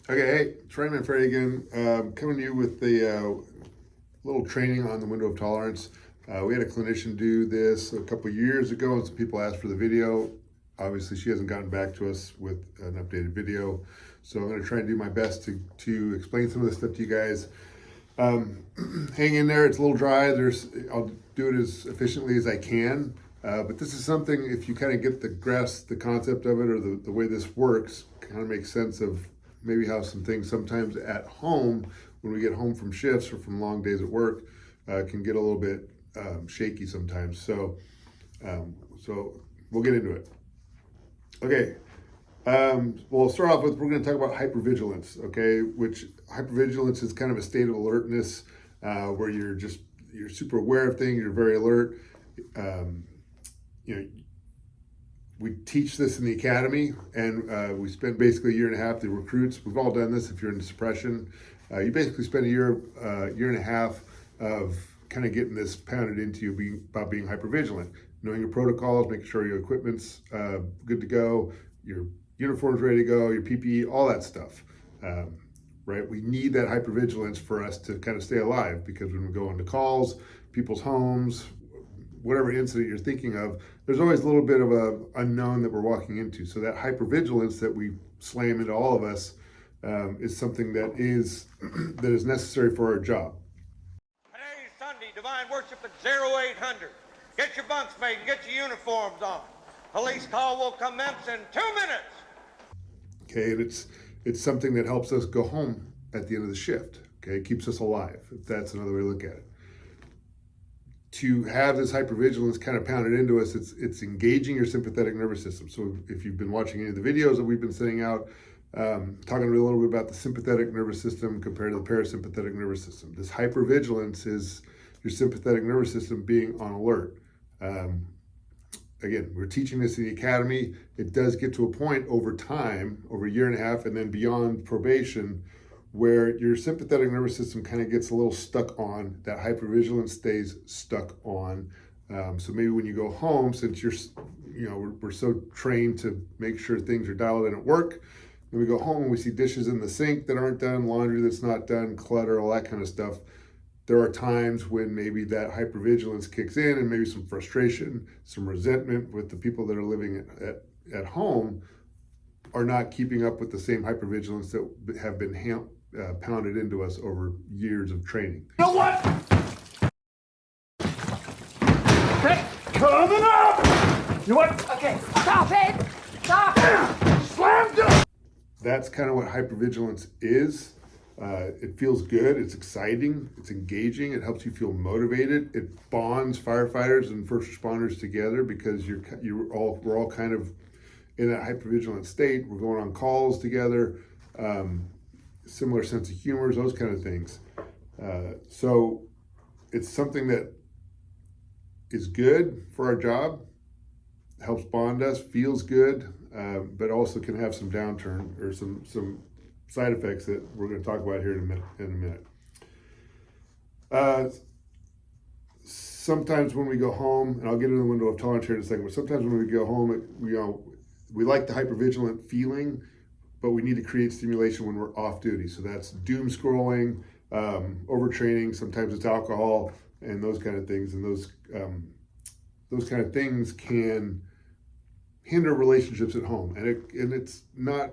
Okay, hey, Trey Manfredi again, coming to you with the little training on the window of tolerance. We had a clinician do this a couple years ago, and some people asked for the video. Obviously, she hasn't gotten back to us with an updated video, so I'm going to try and do my best to explain some of this stuff to you guys. Hang in there; it's a little dry. I'll do it as efficiently as I can. But this is something, if you kind of get grasp the concept of it, or the way this works, kind of makes sense of maybe how some things sometimes at home, when we get home from shifts or from long days at work, can get a little bit shaky sometimes. So we'll get into it. Okay. We'll start off with, we're going to talk about hypervigilance, okay? Which hypervigilance is kind of a state of alertness where you're super aware of things, you're very alert. You know, we teach this in the academy, and we spend basically a year and a half. The recruits, we've all done this. If you're in suppression, you basically spend a year and a half of kind of getting this pounded into you about being hypervigilant, knowing your protocols, making sure your equipment's good to go, your uniform's ready to go, your PPE, all that stuff. Right? We need that hypervigilance for us to kind of stay alive, because when we go into calls, people's homes, whatever incident you're thinking of, there's always a little bit of a unknown that we're walking into. So that hypervigilance that we slam into all of us is something that is necessary for our job. Today's Sunday, Divine Worship at 0800. Get your bunks made and get your uniforms on. Police call will commence in 2 minutes. Okay, and it's something that helps us go home at the end of the shift. Okay, it keeps us alive, if that's another way to look at it. To have this hypervigilance kind of pounded into us, it's engaging your sympathetic nervous system. So if you've been watching any of the videos that we've been sending out, talking a little bit about the sympathetic nervous system compared to the parasympathetic nervous system. This hypervigilance is your sympathetic nervous system being on alert. Again, we're teaching this in the academy. It does get to a point over time, over a year and a half, and then beyond probation, where your sympathetic nervous system kind of gets a little stuck on, that hypervigilance stays stuck on. So maybe when you go home, since we're so trained to make sure things are dialed in at work, when we go home and we see dishes in the sink that aren't done, laundry that's not done, clutter, all that kind of stuff, there are times when maybe that hypervigilance kicks in, and maybe some frustration, some resentment with the people that are living at home are not keeping up with the same hypervigilance that have been pounded into us over years of training. You know what? Okay, coming up! You know what? Okay, stop it! Stop it! Slam dunk! That's kind of what hypervigilance is. It feels good, it's exciting, it's engaging, it helps you feel motivated. It bonds firefighters and first responders together, because we're all kind of in that hypervigilant state. We're going on calls together, similar sense of humor, those kind of things. So it's something that is good for our job, helps bond us, feels good, but also can have some downturn or some side effects that we're going to talk about here in a minute. Sometimes when we go home, and I'll get into the window of tolerance here in a second, but sometimes when we go home, we like the hypervigilant feeling, but we need to create stimulation when we're off duty. So that's doom scrolling, overtraining, sometimes it's alcohol, and those kind of things. And those kind of things can hinder relationships at home. And it's not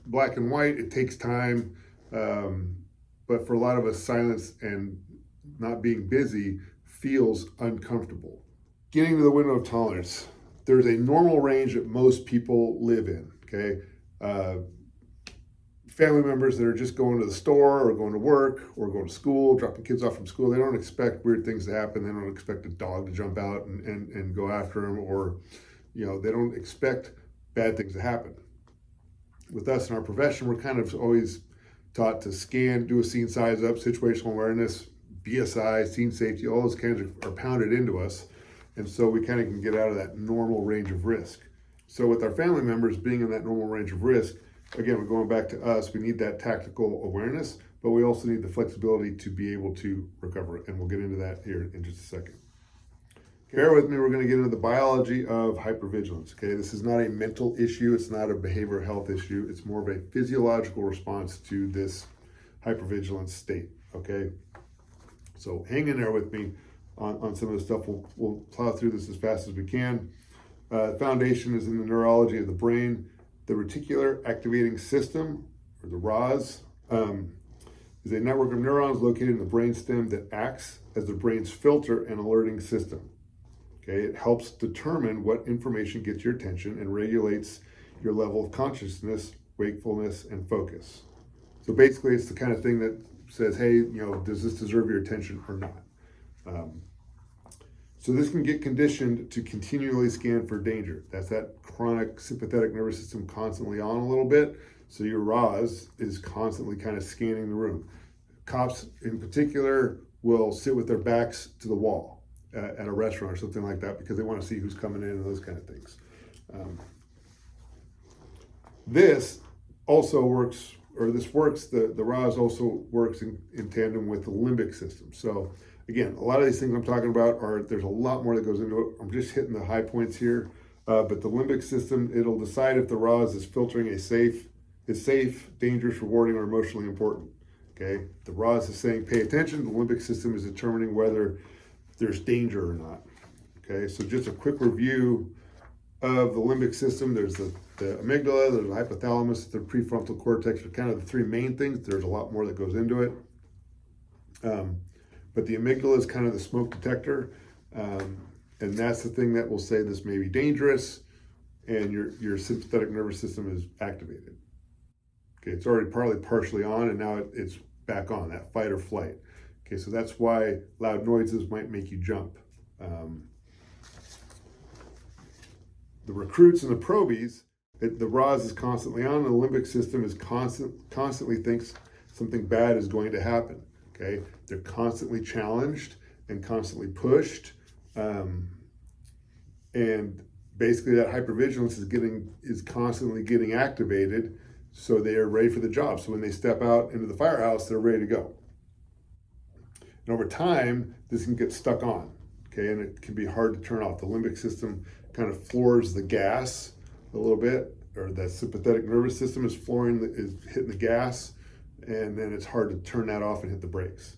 black and white, it takes time. But for a lot of us, silence and not being busy feels uncomfortable. Getting to the window of tolerance, there's a normal range that most people live in, okay? Family members that are just going to the store or going to work or going to school, dropping kids off from school, they don't expect weird things to happen. They don't expect a dog to jump out and go after them, or they don't expect bad things to happen. With us in our profession, we're kind of always taught to scan, do a scene size up, situational awareness, BSI, scene safety, all those kinds are pounded into us. And so we kind of can get out of that normal range of risk. So with our family members being in that normal range of risk, again, we're going back to us, we need that tactical awareness, but we also need the flexibility to be able to recover. And we'll get into that here in just a second. Bear with me, we're going to get into the biology of hypervigilance, okay? This is not a mental issue, it's not a behavioral health issue, it's more of a physiological response to this hypervigilance state, okay? So hang in there with me on some of the stuff. We'll plow through this as fast as we can. Foundation is in the neurology of the brain. The reticular activating system, or the RAS, is a network of neurons located in the brainstem that acts as the brain's filter and alerting system. Okay, it helps determine what information gets your attention and regulates your level of consciousness, wakefulness, and focus. So basically, it's the kind of thing that says, hey, does this deserve your attention or not? So this can get conditioned to continually scan for danger. That's that chronic sympathetic nervous system constantly on a little bit. So your RAS is constantly kind of scanning the room. Cops in particular will sit with their backs to the wall at a restaurant or something like that because they want to see who's coming in and those kind of things. This also works, the RAS also works in tandem with the limbic system. So again, a lot of these things I'm talking about there's a lot more that goes into it. I'm just hitting the high points here. But the limbic system, it'll decide if the RAS is filtering is safe, dangerous, rewarding, or emotionally important. Okay, the RAS is saying pay attention. The limbic system is determining whether there's danger or not. Okay, so just a quick review of the limbic system. There's the amygdala, there's the hypothalamus, the prefrontal cortex are kind of the three main things. There's a lot more that goes into it. But the amygdala is kind of the smoke detector. And that's the thing that will say this may be dangerous, and your sympathetic nervous system is activated. Okay, it's already partially on, and now it's back on, that fight or flight. Okay, so that's why loud noises might make you jump. The recruits and the probies, the RAS is constantly on, and the limbic system is constantly thinks something bad is going to happen. Okay, they're constantly challenged and constantly pushed, and basically that hypervigilance is constantly getting activated, so they are ready for the job. So when they step out into the firehouse, they're ready to go. And over time, this can get stuck on, okay, and it can be hard to turn off. The limbic system kind of floors the gas a little bit, or the sympathetic nervous system is hitting the gas, and then it's hard to turn that off and hit the brakes.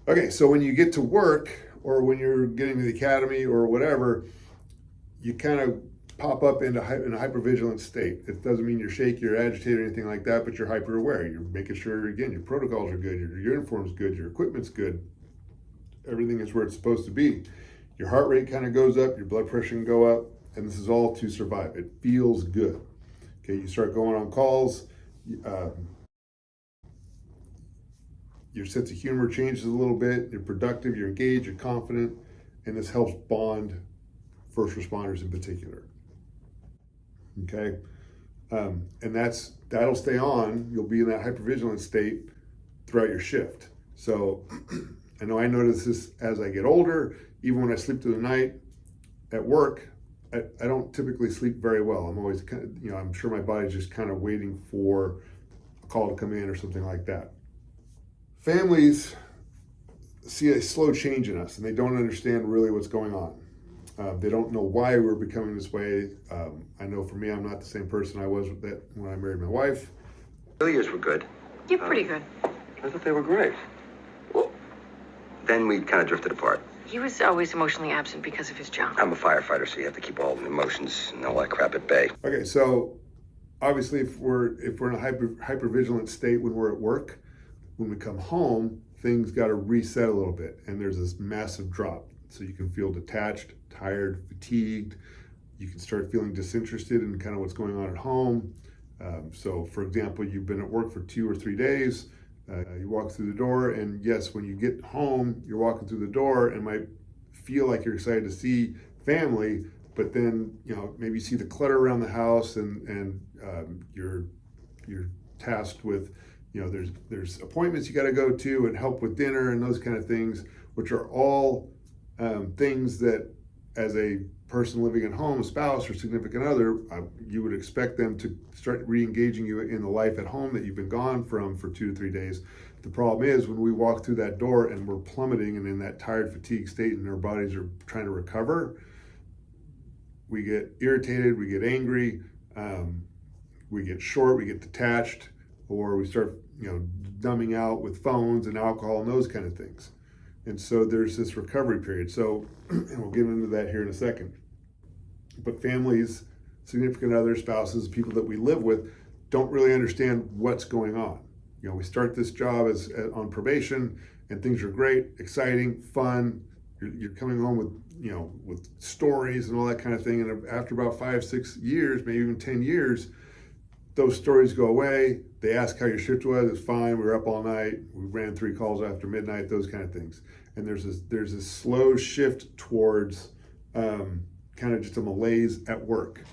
Okay, so when you get to work, or when you're getting to the academy or whatever, you kind of pop up in a hypervigilant state. It doesn't mean you're shaky or agitated or anything like that, but you're hyper aware. You're making sure, again, your protocols are good, your uniform's good, your equipment's good, everything is where it's supposed to be. Your heart rate kind of goes up, your blood pressure can go up, and this is all to survive. It feels good. Okay, you start going on calls, your sense of humor changes a little bit, you're productive, you're engaged, you're confident, and this helps bond first responders in particular. Okay, and that'll stay on. You'll be in that hypervigilant state throughout your shift. So I know I notice this as I get older. Even when I sleep through the night at work, I don't typically sleep very well. I'm always kind of, I'm sure my body's just kind of waiting for a call to come in or something like that. Families see a slow change in us, and they don't understand really what's going on. They don't know why we're becoming this way. I know for me, I'm not the same person I was when I married my wife. Early years were good. You're pretty good. I thought they were great. Well, then we kind of drifted apart. He was always emotionally absent because of his job. I'm a firefighter, so you have to keep all the emotions and all that crap at bay. Okay, so obviously if we're in a hypervigilant state when we're at work, when we come home, things got to reset a little bit, and there's this massive drop. So you can feel detached, tired, fatigued. You can start feeling disinterested in kind of what's going on at home. So for example, you've been at work for 2 or 3 days, you walk through the door, and yes, when you get home, you're walking through the door and might feel like you're excited to see family, but then, maybe you see the clutter around the house, and you're tasked with, there's appointments you got to go to and help with dinner and those kind of things, which are all things that as a person living at home, a spouse or significant other, you would expect them to start re-engaging you in the life at home that you've been gone from for 2 to 3 days. The problem is when we walk through that door and we're plummeting and in that tired, fatigued state and our bodies are trying to recover, we get irritated, we get angry, we get short, we get detached, or we start, numbing out with phones and alcohol and those kind of things. And so there's this recovery period. So, and we'll get into that here in a second. But families, significant others, spouses, people that we live with don't really understand what's going on. We start this job as on probation and things are great, exciting, fun. You're coming home with, with stories and all that kind of thing. And after about 5, 6 years, maybe even 10 years, those stories go away. They ask how your shift was. It's fine. We were up all night. We ran 3 calls after midnight, those kind of things. And there's this slow shift towards kind of just a malaise at work.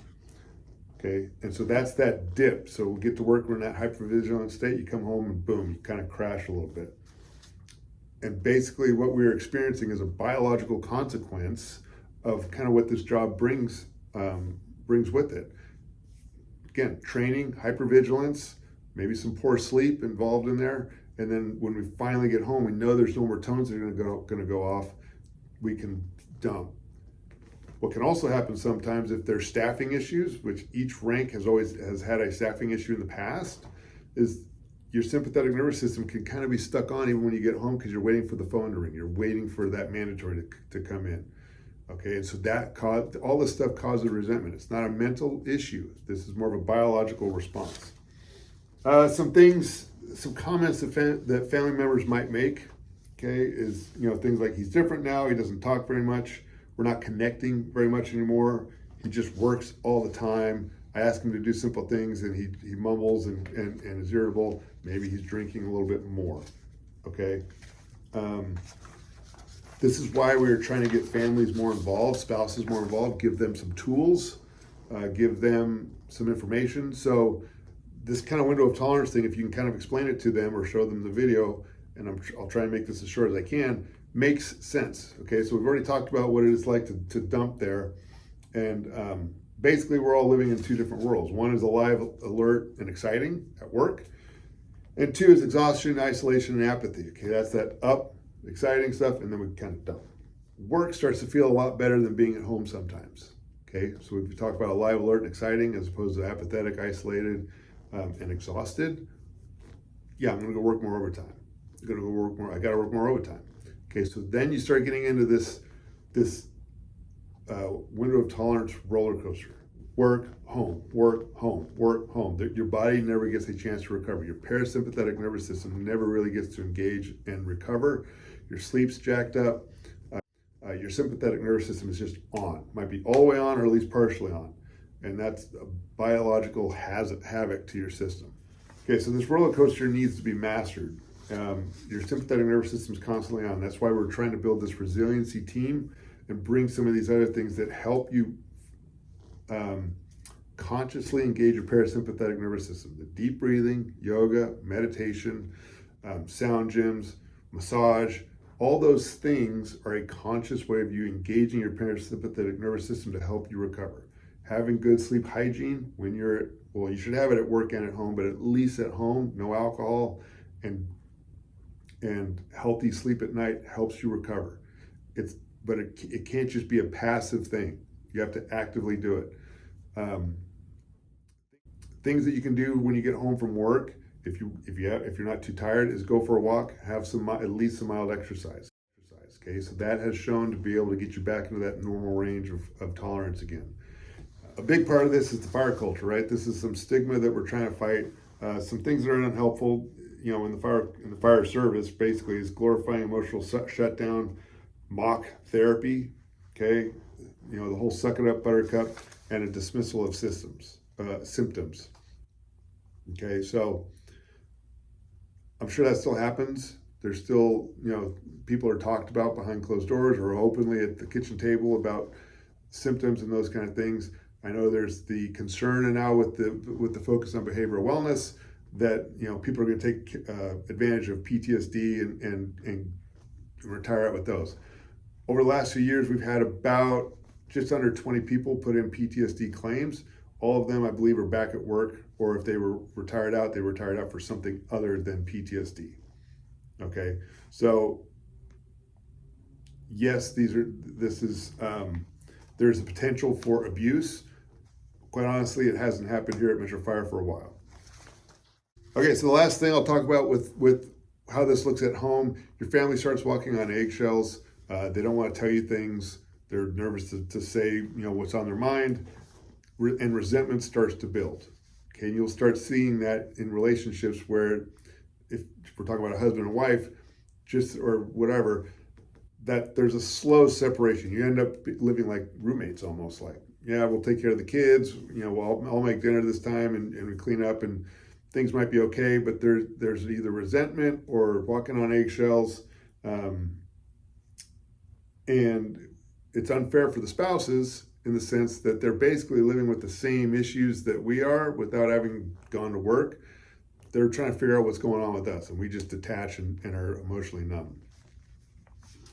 Okay, and so that's that dip. So we get to work, we're in that hypervigilant state, you come home and boom, you kind of crash a little bit. And basically what we're experiencing is a biological consequence of kind of what this job brings with it. Again, training, hypervigilance, maybe some poor sleep involved in there. And then when we finally get home, we know there's no more tones that are gonna go off, we can dump. What can also happen sometimes if there's staffing issues, which each rank has had a staffing issue in the past, is your sympathetic nervous system can kind of be stuck on even when you get home because you're waiting for the phone to ring. You're waiting for that mandatory to come in. Okay, and so all this stuff causes resentment. It's not a mental issue. This is more of a biological response. Some comments that family members might make, okay, is, things like he's different now, he doesn't talk very much. We're not connecting very much anymore. He just works all the time. I ask him to do simple things and he mumbles and is irritable. Maybe he's drinking a little bit more, okay? This is why we're trying to get families more involved, spouses more involved, give them some tools, give them some information. So this kind of window of tolerance thing, if you can kind of explain it to them or show them the video, and I'll try and make this as short as I can, makes sense. Okay, so we've already talked about what it is like to dump there, and basically we're all living in 2 different worlds. One is alive, alert, and exciting at work, and 2 is exhaustion, isolation, and apathy. Okay, that's that up, exciting stuff, and then we kind of dump. Work starts to feel a lot better than being at home sometimes. Okay, so if we talk about alive, alert, and exciting as opposed to apathetic, isolated, and exhausted, yeah, I'm gonna go work more overtime. I gotta work more overtime. Okay, so then you start getting into this window of tolerance roller coaster. Work, home, work, home, work, home. Your body never gets a chance to recover. Your parasympathetic nervous system never really gets to engage and recover. Your sleep's jacked up. Your sympathetic nervous system is just on. Might be all the way on or at least partially on. And that's a biological havoc to your system. Okay, so this roller coaster needs to be mastered. Your sympathetic nervous system is constantly on. That's why we're trying to build this resiliency team and bring some of these other things that help you consciously engage your parasympathetic nervous system. The deep breathing, yoga, meditation, sound gyms, massage, all those things are a conscious way of you engaging your parasympathetic nervous system to help you recover. Having good sleep hygiene when you should have it at work and at home, but at least at home, no alcohol, and healthy sleep at night helps you recover. But it can't just be a passive thing. You have to actively do it. Things that you can do when you get home from work, if you're not too tired, is go for a walk, have at least some mild exercise. Okay, so that has shown to be able to get you back into that normal range of tolerance again. A big part of this is the fire culture, right? This is some stigma that we're trying to fight. Some things that are unhelpful, in the fire service, basically, is glorifying emotional shutdown, mock therapy, okay? The whole suck it up, buttercup, and a dismissal of symptoms. Okay, so I'm sure that still happens. There's still, people are talked about behind closed doors or openly at the kitchen table about symptoms and those kind of things. I know there's the concern and now with the focus on behavioral wellness that people are going to take advantage of PTSD and retire out with those. Over the last few years, we've had about just under 20 people put in PTSD claims. All of them, I believe, are back at work, or if they were retired out, they retired out for something other than PTSD. Okay, so yes, there's a potential for abuse. Quite honestly, it hasn't happened here at Metro Fire for a while. Okay, so the last thing I'll talk about with how this looks at home, your family starts walking on eggshells. They don't want to tell you things. They're nervous to say, what's on their mind, and resentment starts to build. Okay, and you'll start seeing that in relationships where, if we're talking about a husband and wife, or whatever, that there's a slow separation. You end up living like roommates almost, like, yeah, we'll take care of the kids, I'll make dinner this time and we clean up and things might be okay, but there's either resentment or walking on eggshells. And it's unfair for the spouses in the sense that they're basically living with the same issues that we are without having gone to work. They're trying to figure out what's going on with us, and we just detach and are emotionally numb.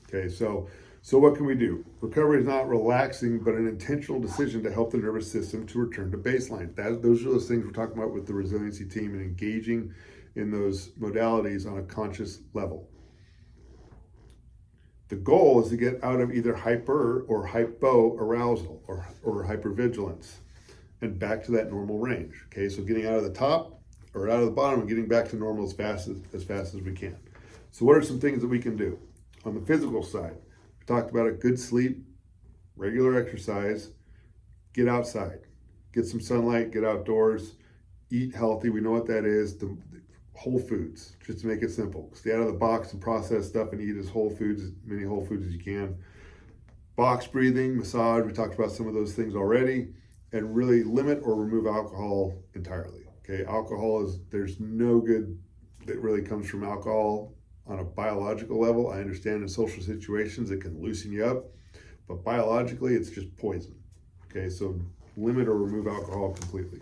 Okay, so what can we do? Recovery is not relaxing, but an intentional decision to help the nervous system to return to baseline. Those are those things we're talking about with the resiliency team and engaging in those modalities on a conscious level. The goal is to get out of either hyper or hypo-arousal or hypervigilance and back to that normal range. Okay, so getting out of the top or out of the bottom and getting back to normal as fast as we can. So what are some things that we can do? On the physical side, we talked about a good sleep, regular exercise, get outside, get some sunlight, get outdoors, eat healthy. We know what that is. The whole foods, just to make it simple. Stay out of the box and processed stuff and eat as many whole foods as you can. Box breathing, massage, we talked about some of those things already, and really limit or remove alcohol entirely. Okay, there's no good that really comes from alcohol on a biological level. I understand in social situations it can loosen you up, but biologically it's just poison. Okay, so limit or remove alcohol completely.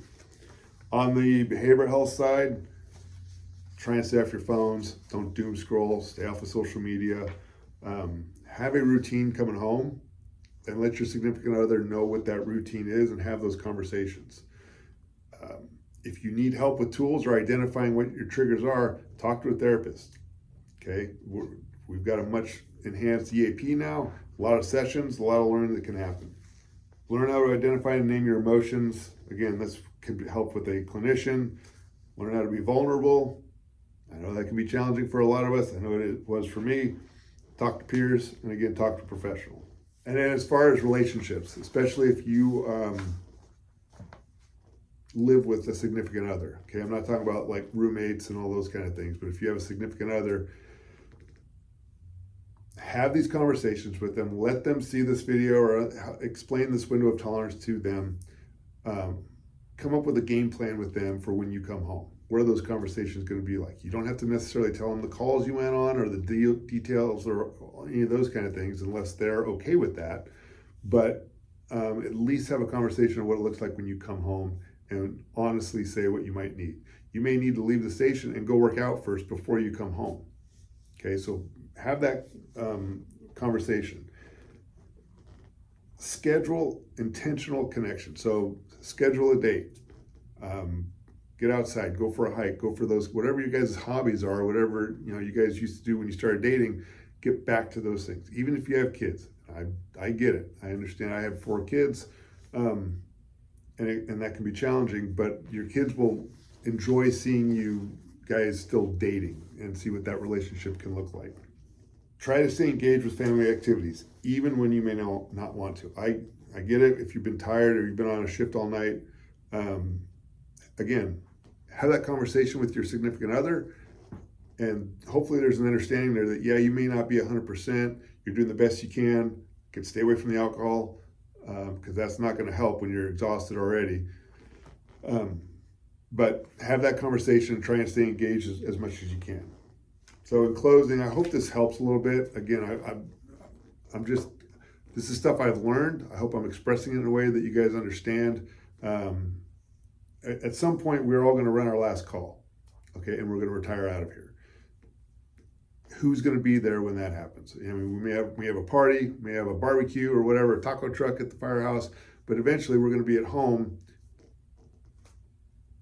On the behavioral health side, try and stay off your phones. Don't doom scroll. Stay off of social media. Have a routine coming home and let your significant other know what that routine is and have those conversations. If you need help with tools or identifying what your triggers are, talk to a therapist. Okay, we've got a much enhanced EAP now, a lot of sessions, a lot of learning that can happen. Learn how to identify and name your emotions. Again, this can help with a clinician. Learn how to be vulnerable. I know that can be challenging for a lot of us. I know it was for me. Talk to peers, and again, talk to a professional. And then as far as relationships, especially if you live with a significant other, okay? I'm not talking about like roommates and all those kind of things, but if you have a significant other, have these conversations with them. Let them see this video or explain this window of tolerance to them. Come up with a game plan with them for when you come home. What are those conversations going to be like? You don't have to necessarily tell them the calls you went on or the details or any of those kind of things unless they're okay with that. But at least have a conversation of what it looks like when you come home and honestly say what you might need. You may need to leave the station and go work out first before you come home. Okay, so have that conversation. Schedule intentional connection. So schedule a date. Get outside, go for a hike, go for those, whatever you guys' hobbies are, whatever you guys used to do when you started dating, get back to those things. Even if you have kids, I get it. I understand. I have 4 kids, and that can be challenging. But your kids will enjoy seeing you guys still dating and see what that relationship can look like. Try to stay engaged with family activities, even when you may not want to. I get it. If you've been tired or you've been on a shift all night, again, have that conversation with your significant other, and hopefully there's an understanding there that, yeah, you may not be 100%, you're doing the best you can stay away from the alcohol, because that's not going to help when you're exhausted already. But have that conversation and try and stay engaged as much as you can. So in closing, I hope this helps a little bit. Again, this is stuff I've learned. I hope I'm expressing it in a way that you guys understand. At some point, we're all going to run our last call, okay, and we're going to retire out of here. Who's going to be there when that happens? I mean, we have a party, we may have a barbecue or whatever, a taco truck at the firehouse, but eventually we're going to be at home.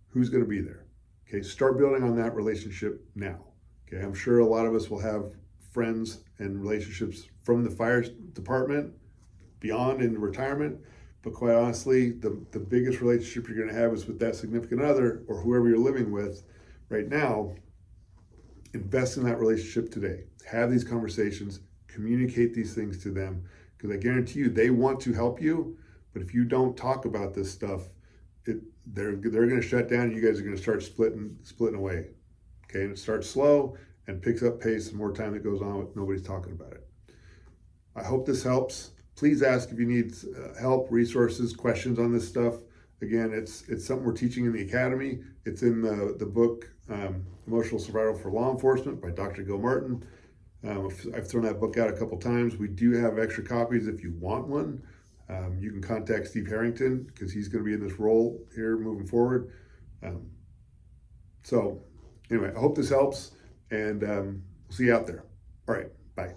Who's going to be there? Okay, start building on that relationship now. Okay, I'm sure a lot of us will have friends and relationships from the fire department beyond into retirement, but quite honestly, the biggest relationship you're going to have is with that significant other or whoever you're living with right now. Invest in that relationship today. Have these conversations, communicate these things to them, because I guarantee you they want to help you, but if you don't talk about this stuff, they're going to shut down and you guys are going to start splitting away. Okay, and it starts slow and picks up pace the more time that goes on with nobody's talking about it. I hope this helps. Please ask if you need help, resources, questions on this stuff. Again, it's something we're teaching in the academy. It's in the book Emotional Survival for Law Enforcement by Dr. Gil Martin. I've thrown that book out a couple times. We do have extra copies if you want one. You can contact Steve Harrington because he's going to be in this role here moving forward. So anyway, I hope this helps, and we'll see you out there. All right, bye.